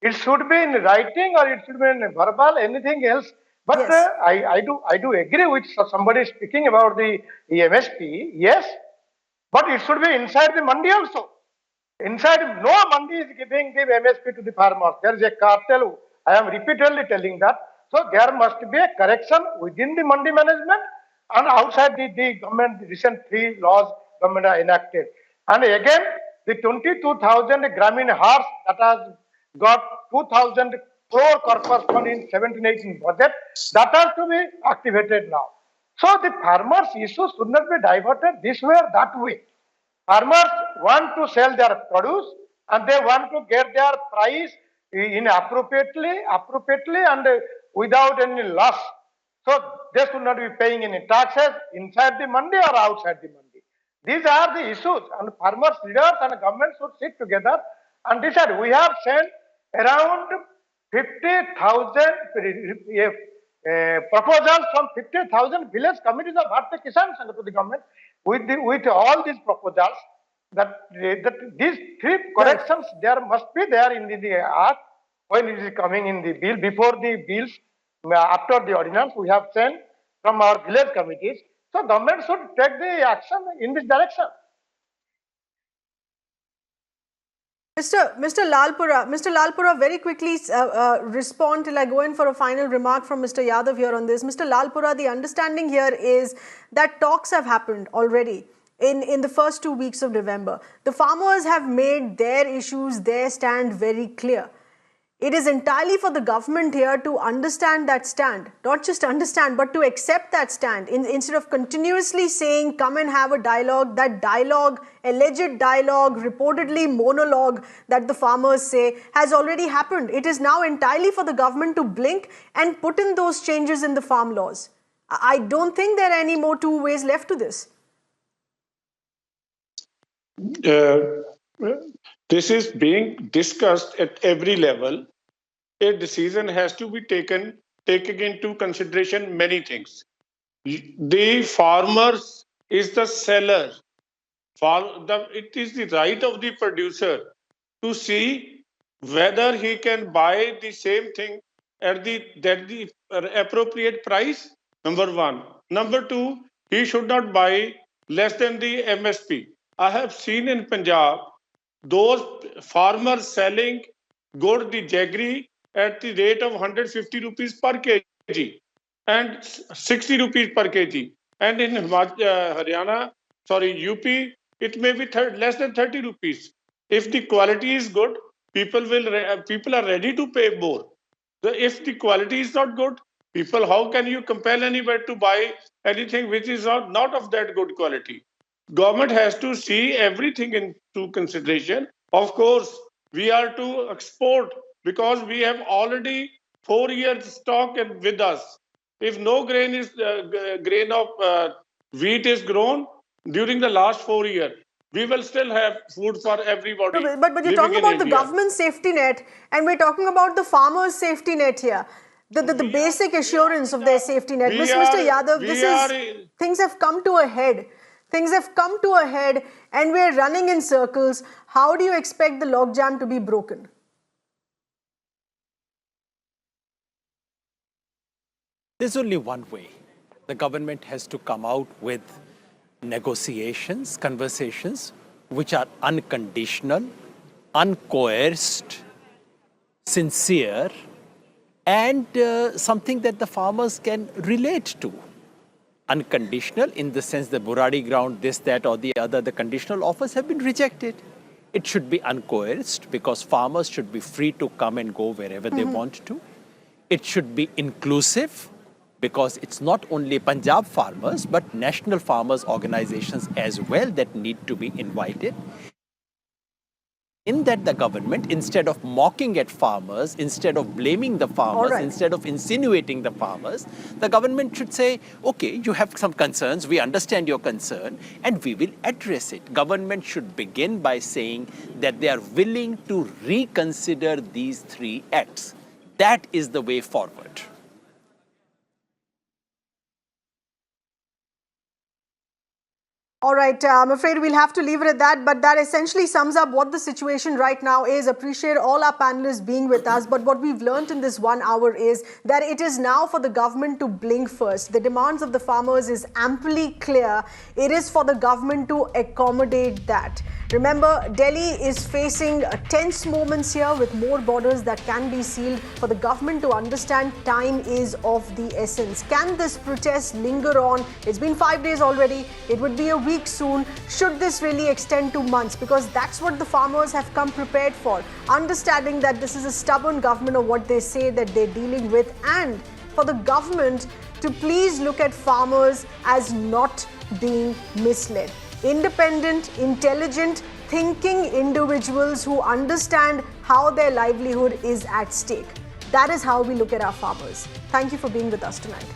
It should be in writing or it should be in verbal, anything else. But yes. I do agree with somebody speaking about the MSP. Yes. But it should be inside the mandi also. Inside, no mandi is giving the MSP to the farmers. There is a cartel. I am repeatedly telling that. So there must be a correction within the mandi management and outside the government. Recent 3 laws government are enacted. And again, the 22,000 Gramin hearts that has got 2,000 crore corpus fund in 17-18 budget, that has to be activated now. So the farmers' issue should not be diverted this way or that way. Farmers want to sell their produce and they want to get their price in appropriately and without any loss. So they should not be paying any taxes inside the mandi or outside the mandi. These are the issues, and farmers, leaders and government should sit together and decide. We have sent around 50,000 proposals from 50,000 village committees of Bharatiya Kisan Sangh to the government with all these proposals that these 3 corrections there must be there in the act when it is coming in the bill. Before the bills, after the ordinance, we have sent from our village committees. So government should take the action in this direction. Mr. Lalpura, very quickly respond till I go in for a final remark from Mr. Yadav here on this. Mr. Lalpura, the understanding here is that talks have happened already in the first 2 weeks of November. The farmers have made their issues, their stand very clear. It is entirely for the government here to understand that stand, not just understand, but to accept that stand instead of continuously saying, come and have a dialogue. That dialogue, alleged dialogue, reportedly monologue that the farmers say has already happened. It is now entirely for the government to blink and put in those changes in the farm laws. I don't think there are any more 2 ways left to this. This is being discussed at every level. A decision has to be taking into consideration many things. The farmers is the seller. It is the right of the producer to see whether he can buy the same thing at the appropriate price. Number 1. Number 2, he should not buy less than the MSP. I have seen in Punjab those farmers selling good, the jaggery, at the rate of 150 rupees per kg and 60 rupees per kg. And in Haryana, UP, it may be less than 30 rupees. If the quality is good, people are ready to pay more. If the quality is not good, how can you compel anybody to buy anything which is not of that good quality? Government has to see everything into consideration. Of course, we are to export because we have already 4 years stock with us. If no grain of wheat is grown during the last 4 years, we will still have food for everybody. No, but you're talking about the government safety net, and we're talking about the farmers' safety net here. The basic assurance of their safety net. Mr. Yadav, things have come to a head. Things have come to a head, and we're running in circles. How do you expect the logjam to be broken? There's only one way. The government has to come out with negotiations, conversations, which are unconditional, uncoerced, sincere, and something that the farmers can relate to. Unconditional in the sense the Buradi ground, this, that, or the other, the conditional offers have been rejected. It should be uncoerced because farmers should be free to come and go wherever they want to. It should be inclusive because it's not only Punjab farmers, but national farmers organizations as well that need to be invited. In that the government, instead of mocking at farmers, instead of blaming the farmers, instead of insinuating the farmers, the government should say, okay, you have some concerns, we understand your concern, and we will address it. Government should begin by saying that they are willing to reconsider these 3 acts. That is the way forward. All right, I'm afraid we'll have to leave it at that, but that essentially sums up what the situation right now is. Appreciate all our panelists being with us, but what we've learned in this 1 hour is that it is now for the government to blink first. The demands of the farmers is amply clear. It is for the government to accommodate that. Remember, Delhi is facing tense moments here with more borders that can be sealed. For the government to understand, time is of the essence. Can this protest linger on? It's been 5 days already. It would be a week soon. Should this really extend to months? Because that's what the farmers have come prepared for. Understanding that this is a stubborn government of what they say that they're dealing with, and for the government to please look at farmers as not being misled. Independent, intelligent, thinking individuals who understand how their livelihood is at stake. That is how we look at our farmers. Thank you for being with us tonight.